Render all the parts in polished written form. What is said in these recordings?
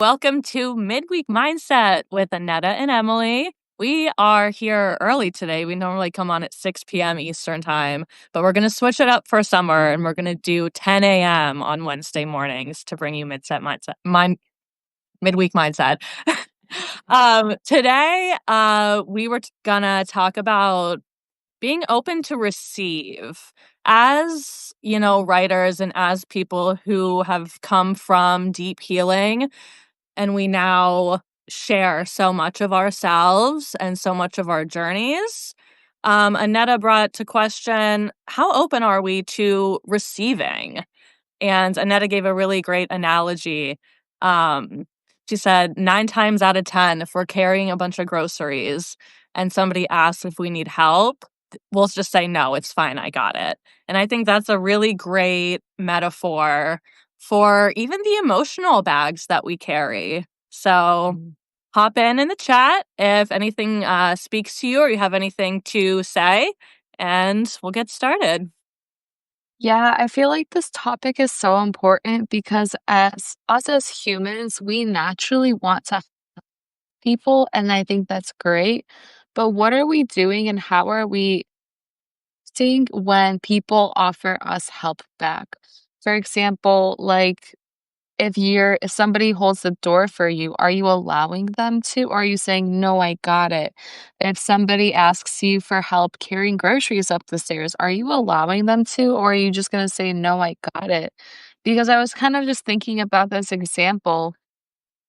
Welcome to Midweek Mindset with Annetta and Emily. We are here early today. We normally come on at 6 p.m. Eastern Time, but we're going to switch it up for summer and we're going to do 10 a.m. on Wednesday mornings to bring you Midweek Mindset. Today, we were going to talk about being open to receive. As, writers and as people who have come from deep healing, and we now share so much of ourselves and so much of our journeys. Annetta brought to question, how open are we to receiving? And Annetta gave a really great analogy. Um, she said, 9 times out of 10, if we're carrying a bunch of groceries and somebody asks if we need help, we'll just say, no, it's fine, I got it. And I think that's a really great metaphor for even the emotional bags that we carry. So hop in the chat if anything speaks to you or you have anything to say, and we'll get started. Yeah, I feel like this topic is so important because as humans, we naturally want to help people, and I think that's great. But what are we doing and how are we seeing when people offer us help back? For example, like if somebody holds the door for you, are you allowing them to, or are you saying, "No, I got it"? If somebody asks you for help carrying groceries up the stairs, are you allowing them to, or are you just gonna say, "No, I got it"? Because I was kind of just thinking about this example.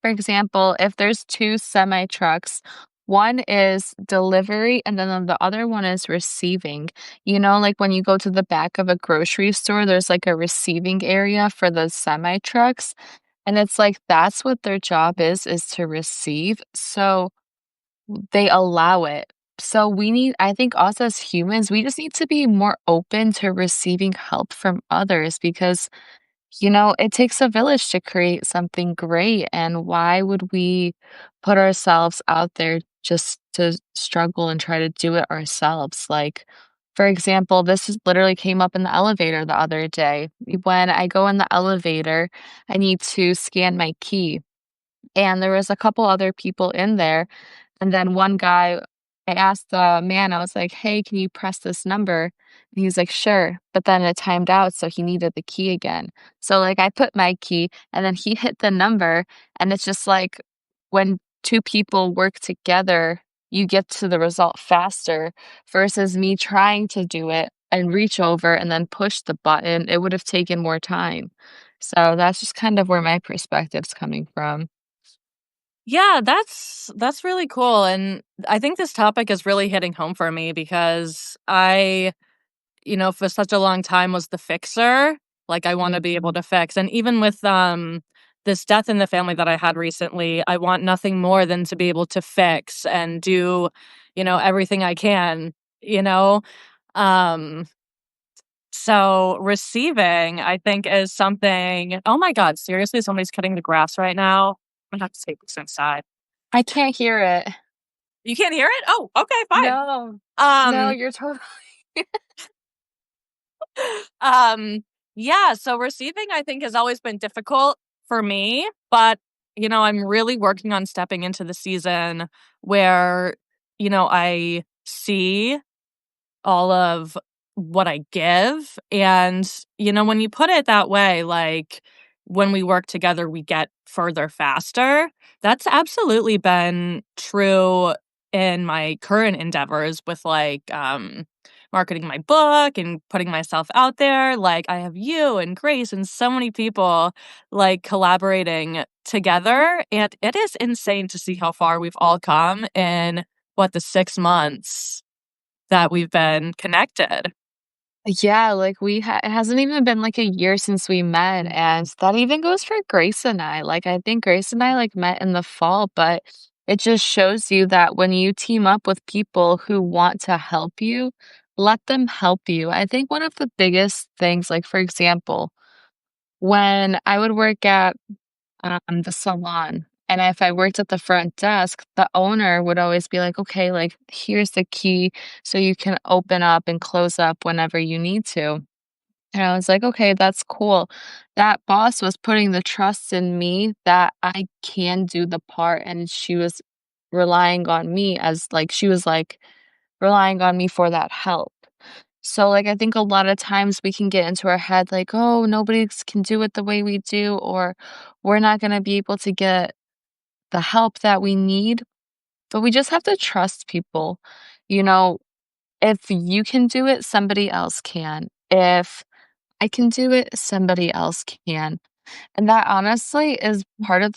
For example, if there's 2 semi trucks, one is delivery and then the other one is receiving. You know, like when you go to the back of a grocery store, there's like a receiving area for the semi trucks. And it's like that's what their job is to receive. So they allow it. So I think us as humans, we just need to be more open to receiving help from others because it takes a village to create something great. And why would we put ourselves out there just to struggle and try to do it ourselves? Like, for example, literally came up in the elevator the other day. When I go in the elevator, I need to scan my key. And there was a couple other people in there. And then one guy, I asked the man, I was like, "Hey, can you press this number?" And he's like, "Sure." But then it timed out, so he needed the key again. So, like, I put my key and then he hit the number. And it's just like when two people work together, you get to the result faster versus me trying to do it and reach over and then push the button. It would have taken more time. So that's just kind of where my perspective's coming from. Yeah, that's really cool, and I think this topic is really hitting home for me because I, for such a long time was the fixer. Like, I wanna be able to fix, and even with, this death in the family that I had recently, I want nothing more than to be able to fix and do, everything I can, you know? Um, so receiving, I think, is something. Oh my god, seriously, somebody's cutting the grass right now? I'm gonna have to take this inside. I can't hear it. You can't hear it? Oh, okay, fine. No. No, Um, you're totally um, yeah, so receiving, I think, has always been difficult for me, but, I'm really working on stepping into the season where, I see all of what I give. And, when you put it that way, like when we work together, we get further faster. That's absolutely been true in my current endeavors with marketing my book and putting myself out there. Like, I have you and Grace and so many people like collaborating together. And it is insane to see how far we've all come in the 6 months that we've been connected. Yeah, like it hasn't even been like a year since we met, and that even goes for Grace and I. Like I think Grace and I like met in the fall, but it just shows you that when you team up with people who want to help you, let them help you. I think one of the biggest things, like for example, when I would work at the salon. And if I worked at the front desk, the owner would always be like, okay, like, here's the key so you can open up and close up whenever you need to. And I was like, "Okay, that's cool." That boss was putting the trust in me that I can do the part, and she was relying on me as like she was, like, relying on me for that help. So, like, I think a lot of times we can get into our head like, "Oh, nobody can do it the way we do," or "We're not gonna be able to get the help that we need." But we just have to trust people. You know, if you can do it, somebody else can. If I can do it, somebody else can. And that honestly is part of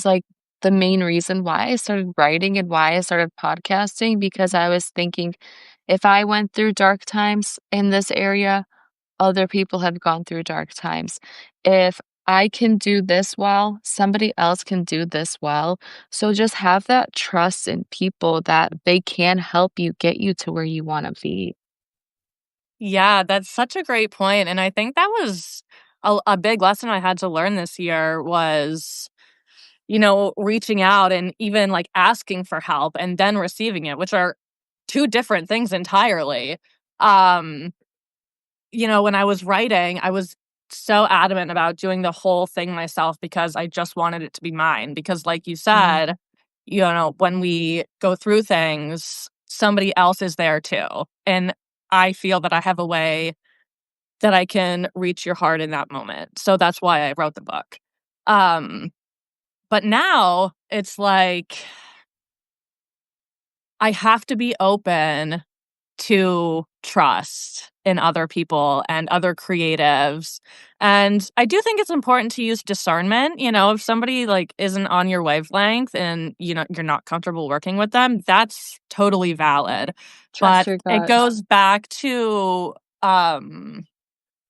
like the main reason why I started writing and why I started podcasting because I was thinking if I went through dark times in this area, other people have gone through dark times. If I can do this well, somebody else can do this well. So just have that trust in people that they can help you get you to where you want to be. Yeah, that's such a great point, and I think that was a big lesson I had to learn this year was, reaching out and even, like, asking for help and then receiving it, which are 2 different things entirely. Um, when I was writing, I was so adamant about doing the whole thing myself because I just wanted it to be mine because like you Mm. said, when we go through things, somebody else is there too, and I feel that I have a way that I can reach your heart in that moment. So that's why I wrote the book. Um, but now it's like I have to be open to trust in other people and other creatives. And I do think it's important to use discernment. If somebody like isn't on your wavelength and you're not comfortable working with them, that's totally valid. Trust But your it gut. goes back to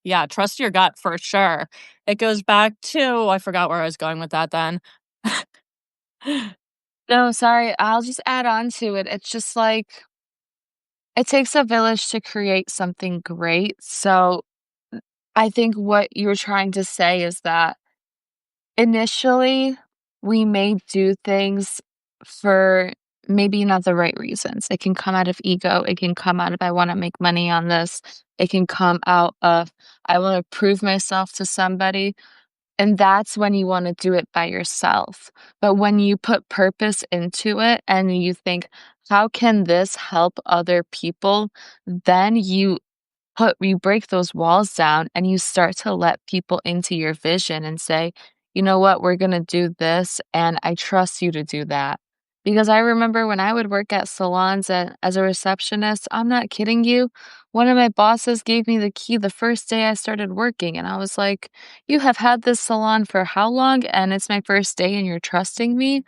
yeah, trust your gut for sure. It goes back to I forgot where I was going with that then. No, sorry, I'll just add on to it. It's just like it takes a village to create something great. So I think what you're trying to say is that initially we may do things for maybe not the right reasons. It can come out of ego. It can come out of I want to make money on this. It can come out of I want to prove myself to somebody. And that's when you wanna do it by yourself. But when you put purpose into it and you think, "How can this help other people?" Then you break those walls down and you start to let people into your vision and say, "You know what? We're gonna do this, and I trust you to do that." Because I remember when I would work at salons as a receptionist, I'm not kidding you, one of my bosses gave me the key the first day I started working, and I was like, "You have had this salon for how long? And it's my first day and you're trusting me?"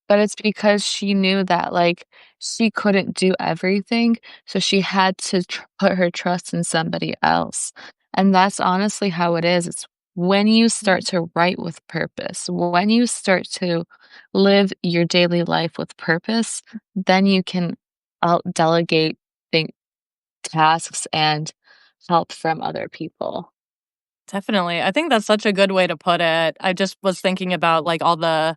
But it's because she knew that, like, she couldn't do everything, so she had to put her trust in somebody else. And that's honestly how it is. It's when you start to write with purpose, when you start to live your daily life with purpose, then you can out delegate think tasks and help from other people. Definitely. I think that's such a good way to put it. I just was thinking about like all the,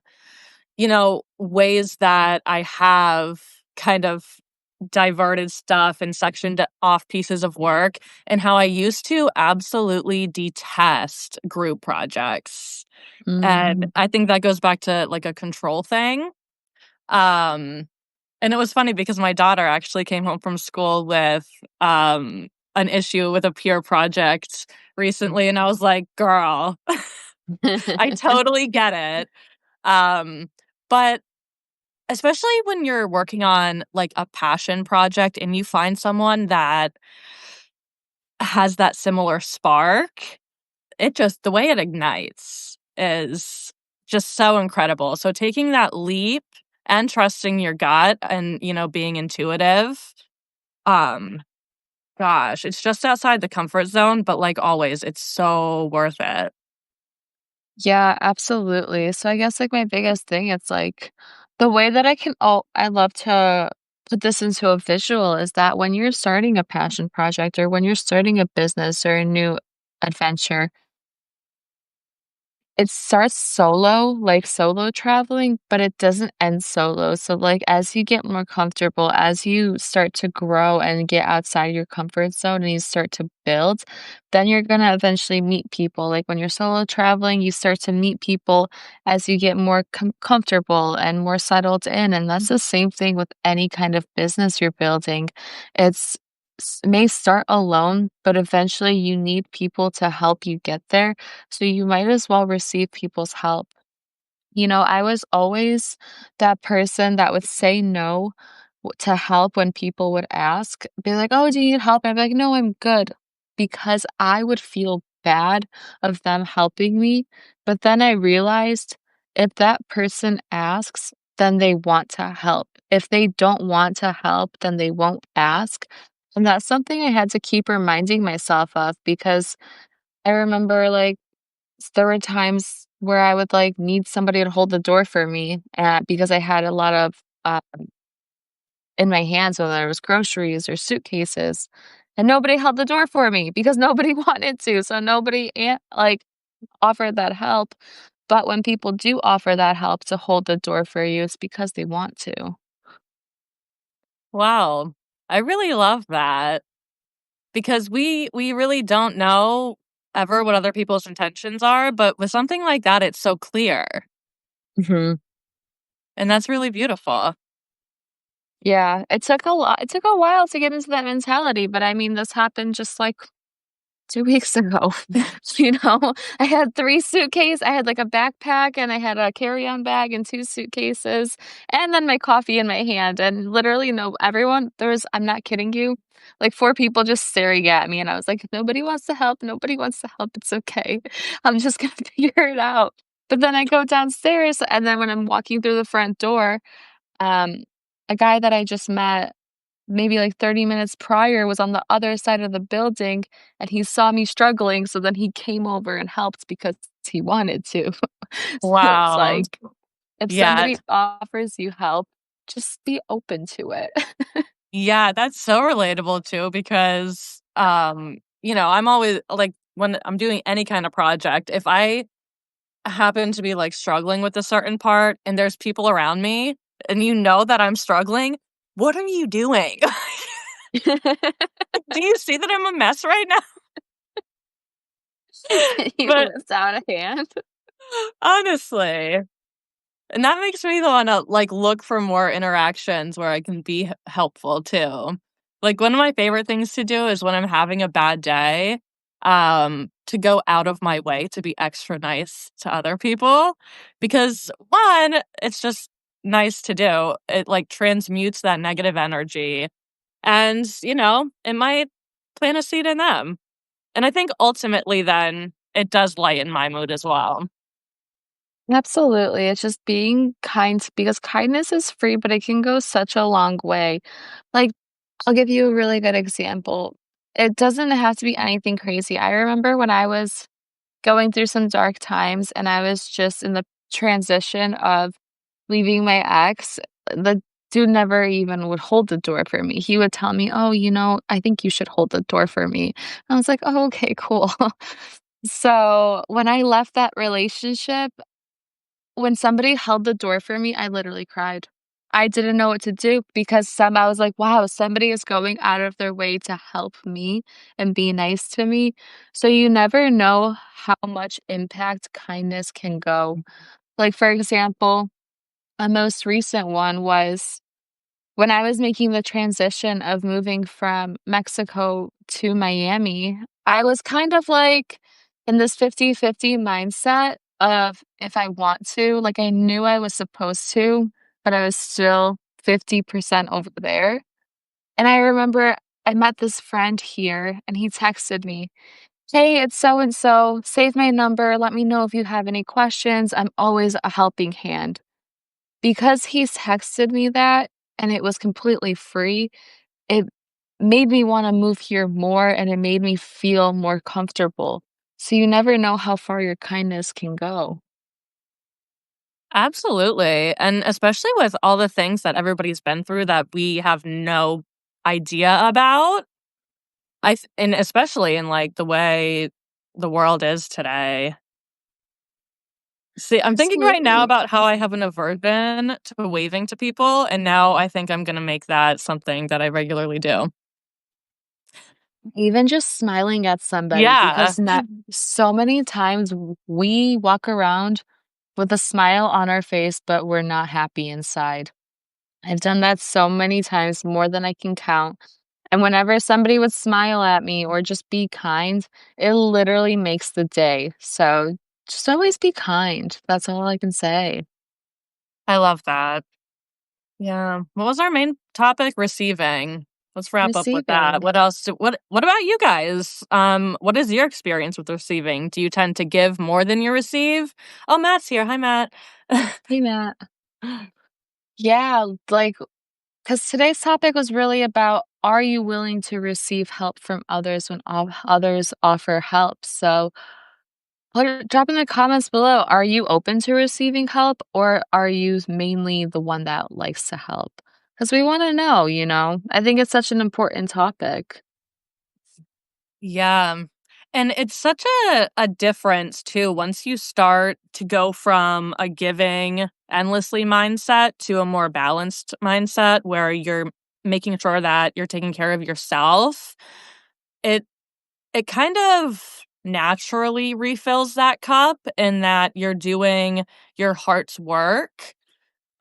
ways that I have kind of diverted stuff and sectioned off pieces of work and how I used to absolutely detest group projects. And Mm. I think that goes back to like a control thing. Um And it was funny because my daughter actually came home from school with, an issue with a peer project recently, and I was like, "Girl, I totally get it." But especially when you're working on, like, a passion project and you find someone that has that similar spark, it just the way it ignites is just so incredible. So taking that leap and trusting your gut and, being intuitive, um, gosh, it's just outside the comfort zone, but like always, it's so worth it. Yeah, absolutely. So I guess like my biggest thing, it's like the way that I love to put this into a visual is that when you're starting a passion project or when you're starting a business or a new adventure, It starts solo, like solo traveling, but it doesn't end solo. So, like, as you get more comfortable, as you start to grow and get outside your comfort zone and you start to build, then you're gonna eventually meet people. Like, when you're solo traveling, you start to meet people as you get more comfortable and more settled in. And that's the same thing with any kind of business you're building. It's may start alone, but eventually you need people to help you get there, so you might as well receive people's help. You know, I was always that person that would say no to help when people would ask, be like, "Oh, do you need help?" I'd be like, "No, I'm good," because I would feel bad of them helping me. But then I realized if that person asks, then they want to help. If they don't want to help, then they won't ask. And that's something I had to keep reminding myself of because I remember like there were times where I would, like, need somebody to hold the door for me, because I had a lot of, in my hands, whether it was groceries or suitcases, and nobody held the door for me because nobody wanted to, so nobody like, offered that help, but when people do offer that help to hold the door for you, it's because they want to. Wow. I really love that because we really don't know ever what other people's intentions are, but with something like that, it's so clear, Mhm. and that's really beautiful. Yeah, it took a while to get into that mentality, but I mean, this happened just, like, 2 weeks ago, you know? I had, like, a backpack, and I had a carry-on bag and 2 suitcases, and then my coffee in my hand, and literally, no everyone there was I'm not kidding you, like, 4 people just staring at me, and I was like, "Nobody wants to help, nobody wants to help, it's okay. I'm just gonna figure it out." But then I go downstairs, and then when I'm walking through the front door, um, a guy that I just met maybe like 30 minutes prior was on the other side of the building and he saw me struggling, so then he came over and helped because he wanted to. So it's Wow. like, if Yeah. somebody offers you help, just be open to it. Yeah, that's so relatable too because, I'm always like, when I'm doing any kind of project, if I happen to be, like, struggling with a certain part and there's people around me and you know that I'm struggling, what are you doing? Do you see that I'm a mess right now? You But lift out a hand. honestly, and that makes me wanna, like, look for more interactions where I can be helpful too. Like, one of my favorite things to do is when I'm having a bad day, to go out of my way to be extra nice to other people because, 1, it's just nice to do. It, like, transmutes that negative energy and, it might plant a seed in them. And I think ultimately then, it does lighten my mood as well. Absolutely, it's just being kind because kindness is free, but it can go such a long way. Like, I'll give you a really good example. It doesn't have to be anything crazy. I remember when I was going through some dark times and I was just in the transition of leaving my ex, the dude never even would hold the door for me. He would tell me, "Oh, I think you should hold the door for me." I was like, "Oh, okay, cool." So, when I left that relationship, when somebody held the door for me, I literally cried. I didn't know what to do because I was like, "Wow, somebody is going out of their way to help me and be nice to me." So you never know how much impact kindness can go. Like, for example, a most recent one was when I was making the transition of moving from Mexico to Miami, I was kind of like in this 50-50 mindset of if I want to, like I knew I was supposed to, but I was still 50% over there. And I remember I met this friend here and he texted me, "Hey, it's so and so. Save my number. Let me know if you have any questions. I'm always a helping hand." Because he's texted me that and it was completely free, it made me wanna move here more and it made me feel more comfortable. So you never know how far your kindness can go. Absolutely, and especially with all the things that everybody's been through that we have no idea about. And especially in, like, the way the world is today. See, I'm thinking right now Absolutely. about how I have an aversion to waving to people, and now I think I'm gonna make that something that I regularly do. Even just smiling at somebody Yeah. because not so many times we walk around with a smile on our face, but we're not happy inside. I've done that so many times, more than I can count. And whenever somebody would smile at me or just be kind, it literally makes the day. So just always be kind. That's all I can say. I love that. Yeah. What was our main topic? Receiving. Let's wrap up with that. Receiving. What else what about you guys? What is your experience with receiving? Do you tend to give more than you receive? Oh, Matt's here. Hi, Matt. Hey, Matt. Yeah, like, because today's topic was really about are you willing to receive help from others when others offer help? So drop in the comments below. Are you open to receiving help or are you mainly the one that likes to help? Because we want to know, you know? I think it's such an important topic. Yeah. And it's such a difference too once you start to go from a giving endlessly mindset to a more balanced mindset where you're making sure that you're taking care of yourself. It it kind of naturally refills that cup in that you're doing your heart's work.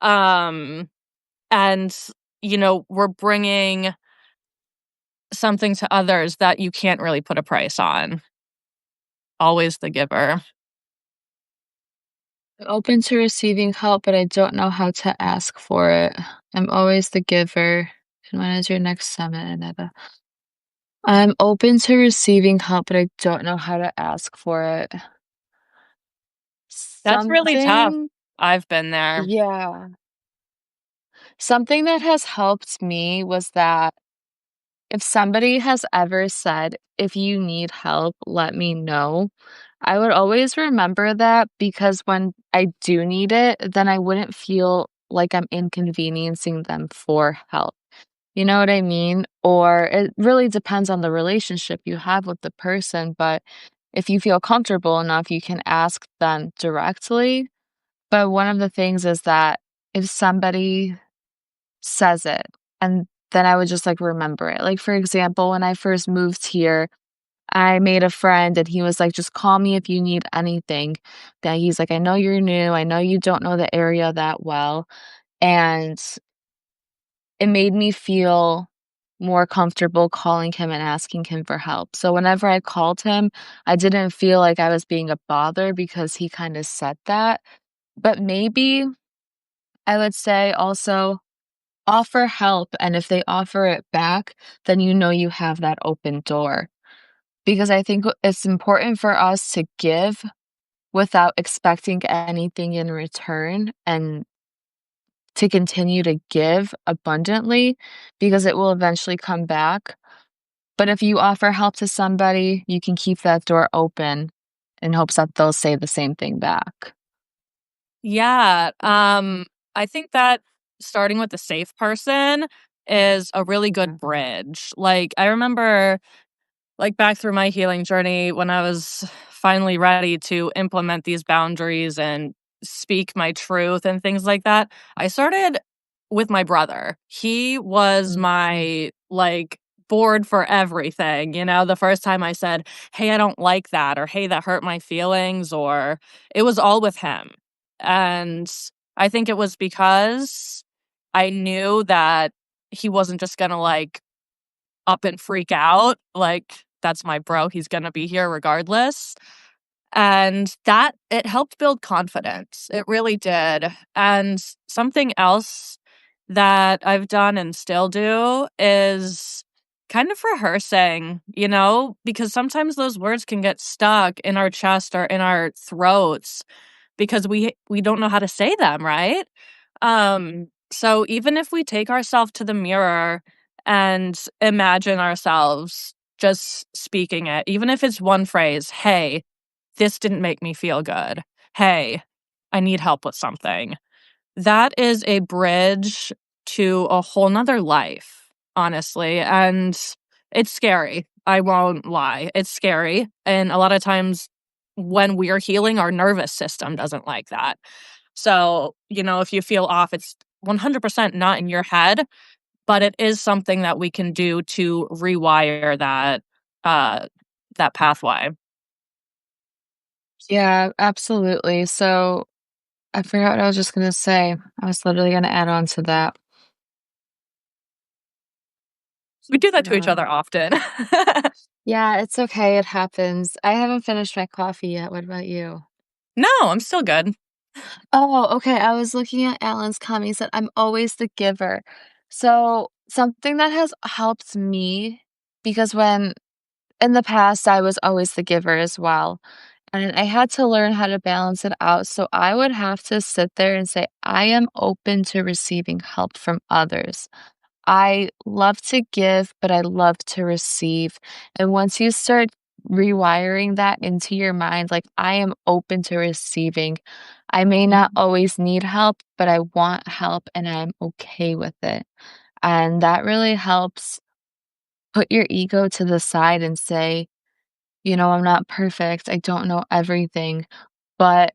Um and we're bringing something to others that you can't really put a price on. Always the giver. Open to receiving help, but I don't know how to ask for it. I'm always the giver. And when is your next summit, Aneta? I'm open to receiving help, but I don't know how to ask for it. That's really tough. Something, I've been there. yeah. Something that has helped me was that if somebody has ever said, "If you need help, let me know," I would always remember that because when I do need it, then I wouldn't feel like I'm inconveniencing them for help. You know what I mean? Or it really depends on the relationship you have with the person, but if you feel comfortable enough, you can ask them directly. But one of the things is that if somebody says it, and then I would just, like, remember it. Like, for example, when I first moved here, I made a friend and he was like, "Just call me if you need anything." That he's like, "I know you're new. I know you don't know the area that well." And it made me feel more comfortable calling him and asking him for help. So whenever I called him, I didn't feel like I was being a bother because he kind of said that. But maybe I would say also offer help. And if they offer it back, then you know you have that open door. Because I think it's important for us to give without expecting anything in return and to continue to give abundantly because it will eventually come back. But if you offer help to somebody, you can keep that door open in hopes that they'll say the same thing back. Yeah, I think that starting with a safe person is a really good bridge. Like, I remember, like, back through my healing journey when I was finally ready to implement these boundaries and speak my truth and things like that, I started with my brother. He was Mm. my, like, board for everything, the first time I said, "Hey, I don't like that," or, "Hey, that hurt my feelings," or it was all with him. And I think it was because I knew that he wasn't just gonna, like, up and freak out, like, that's my bro, he's gonna be here regardless, and that it helped build confidence, it really did, and something else that I've done and still do is kind of rehearsing, because sometimes those words can get stuck in our chest or in our throats because we don't know how to say them, right? So even if we take ourselves to the mirror and imagine ourselves just speaking it, even if it's one phrase, "Hey, this didn't make me feel good. Hey, I need help with something." That is a bridge to a whole nother life, honestly, and it's scary. I won't lie. It's scary, and a lot of times when we're healing, our nervous system doesn't like that. So, if you feel off, it's 100% not in your head, but it is something that we can do to rewire uh, that pathway. Yeah, absolutely. So I forgot what I was just gonna say. I was literally gonna add on to that. We do that to each Forgot. other often. Yeah, it's okay, it happens. I haven't finished my coffee yet. What about you? No, I'm still good. Oh, okay. I was looking at Alan's comment. He said, I'm always the giver. So, something that has helped me, because when in the past I was always the giver as well, and I had to learn how to balance it out. So, I would have to sit there and say, I am open to receiving help from others. I love to give, but I love to receive. And once you start rewiring that into your mind, like, I am open to receiving. I may not always need help, but I want help and I'm okay with it. And that really helps put your ego to the side and say, I'm not perfect. I don't know everything, but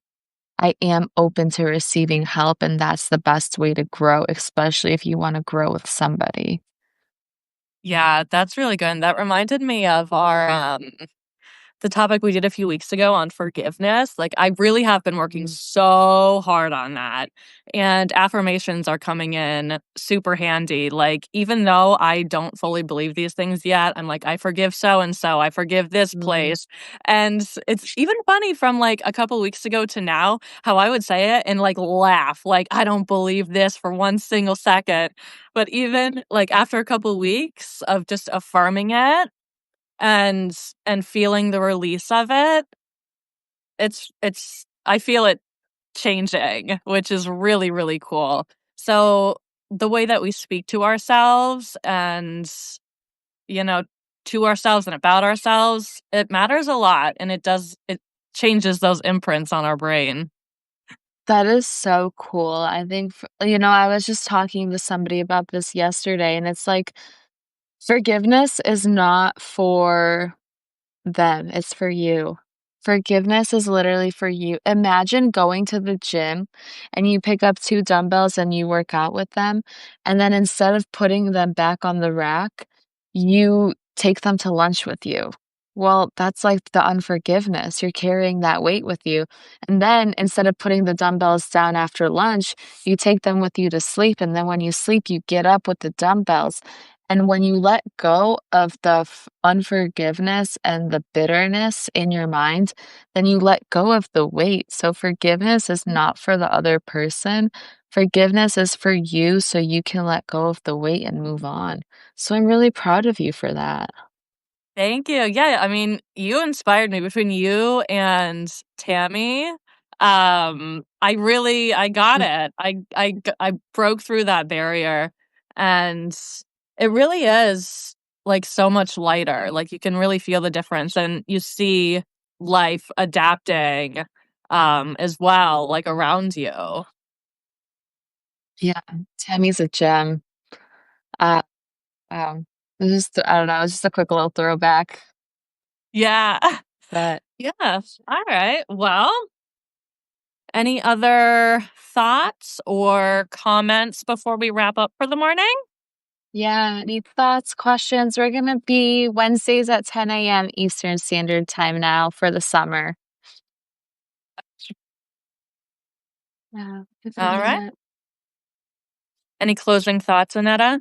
I am open to receiving help. And that's the best way to grow, especially if you want to grow with somebody. Yeah, that's really good. And that reminded me of the topic we did a few weeks ago on forgiveness. Like, I really have been working so hard on that. And affirmations are coming in super handy. Like, even though I don't fully believe these things yet, I'm like, I forgive so and so, I forgive this Mm. place. And it's even funny from like a couple weeks ago to now how I would say it and like laugh. Like, I don't believe this for one single second. But even like after a couple weeks of just affirming it, and feeling the release of it, it's I feel it changing, which is really, really cool. So, the way that we speak to ourselves and, you know, to ourselves and about ourselves, it matters a lot, and it changes those imprints on our brain. That is so cool. I think, I was just talking to somebody about this yesterday, and it's like forgiveness is not for them, it's for you. Forgiveness is literally for you. Imagine going to the gym and you pick up 2 dumbbells and you work out with them, and then instead of putting them back on the rack, you take them to lunch with you. Well, that's like the unforgiveness. You're carrying that weight with you. And then instead of putting the dumbbells down after lunch, you take them with you to sleep. And then when you sleep, you get up with the dumbbells. And when you let go of the unforgiveness and the bitterness in your mind, then you let go of the weight. So forgiveness is not for the other person. Forgiveness is for you so you can let go of the weight and move on. So I'm really proud of you for that. Thank you. Yeah, I mean, you inspired me between you and Tammy. I got it. I broke through that barrier, and it really is like so much lighter. Like, you can really feel the difference, and you see life adapting as well, like around you. Yeah, Tammy's a gem. Uh, wow. I don't know, it's just a quick little throwback, Yeah. but Yeah. All right. Well, any other thoughts or comments before we wrap up for the morning? yeah, any thoughts, questions? We're gonna be Wednesdays at 10 a.m. Eastern Standard Time now for the summer. Yeah, if I All right. didn't. Any closing thoughts, Anetta?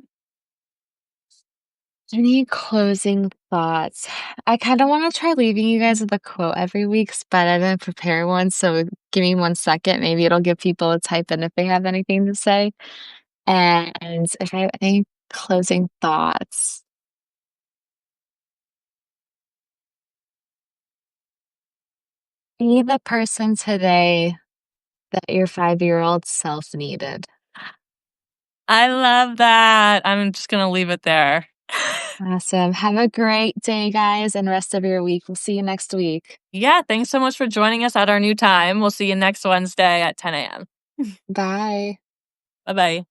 Any closing thoughts? I kind of want to try leaving you guys with a quote every week, but I didn't prepare one. So give me 1 second. Maybe it'll give people a type in if they have anything to say. And if I have any closing thoughts, be the person today that your 5-year-old self needed. I love that. I'm just going to leave it there. Awesome. Have a great day, guys, and rest of your week. We'll see you next week. Yeah. Thanks so much for joining us at our new time. We'll see you next Wednesday at 10 a.m. Bye. Bye bye.